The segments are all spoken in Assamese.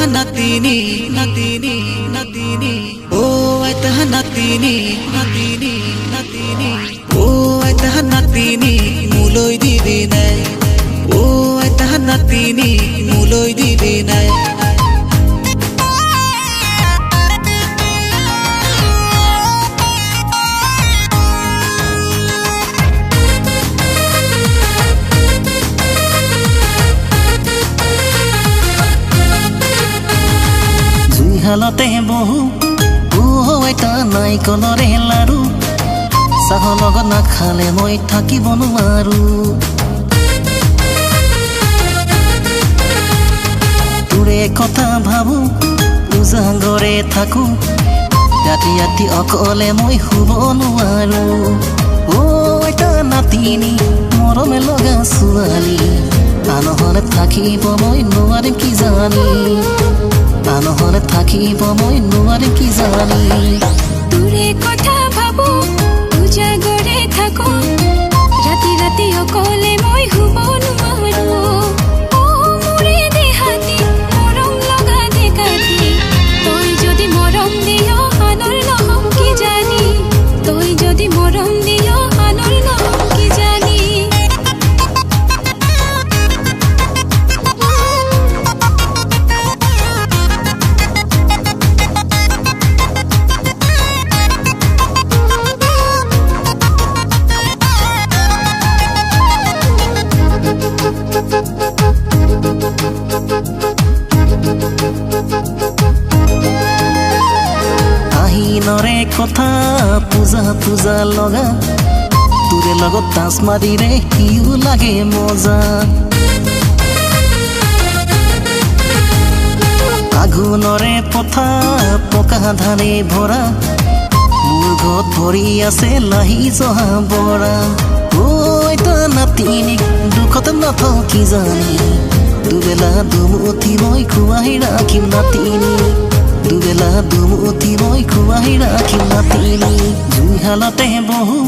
Natini, natini, natini. Oh, I taha natini, natini, natini. Oh, I taha natini, muloi dibi nai. Oh, I taha natini, muloi dibi nai. হালতে বহু এটা নাৰিকলৰে লাৰু চাহৰ লগত নাখালে মই থাকিব নোৱাৰো তোৰে কথা ভাবো উজাগৰে থাকো ৰাতি ৰাতি অকলে মই শুব নোৱাৰো এটা নাতিনি মৰমে লগা ছোৱালী আনহলে থাকিব মই নোৱাৰিম কি জানি আনহলে থাকিব মই নোৱাৰিম কি জানি তোৰে কথা ভাবো উজাগৰে থাকো ৰাতি ৰাতি অকলে মই শুব নোৱাৰো মোৰে দেহাতি মৰম লগা দেখাতি তই যদি মৰম দিয় আনৰ নহম কি জানি তই যদি মৰম দিয় আনৰ নহম কি জানি আহিনৰে কথা পূজা পূজা লগা তোৰে লগত তাচ মাৰিৰে কিও লাগে মজা আগুনৰে পথা পকা ধানে ভৰা মোৰ ঘৰত ভৰি আছে লাহি জহা বৰা এটা নাতিনিক দুখত নথওঁ কি জানি দুবেলা দুমুঠি মই খুৱাই ৰাখিম নাতিনি দুবেলা দুমুঠি মই খুৱাই ৰাখিম নাতিনি জুইশালতে বহু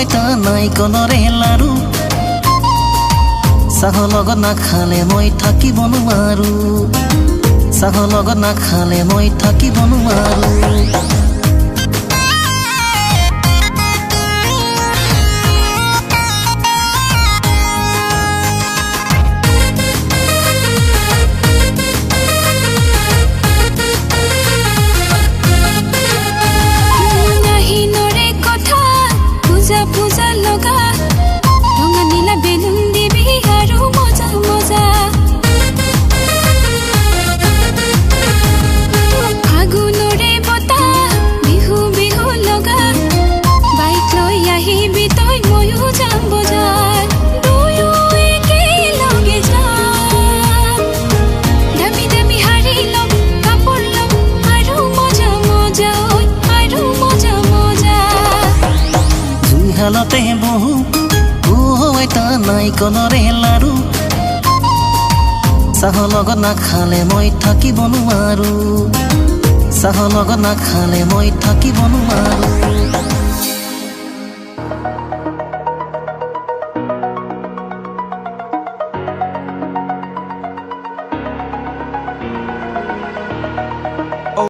এটা নাৰিকলৰে লাৰু চাহৰ লগত নাখালে মই থাকিব নোৱাৰো চাহৰ লগত নাখালে মই থাকিব নোৱাৰো হালতে বহু এটা নাৰিকলৰে লাৰু চাহৰ লগত নাখালে মই থাকিব নোৱাৰো চাহৰ লগত নাখালে মই থাকিব নোৱাৰো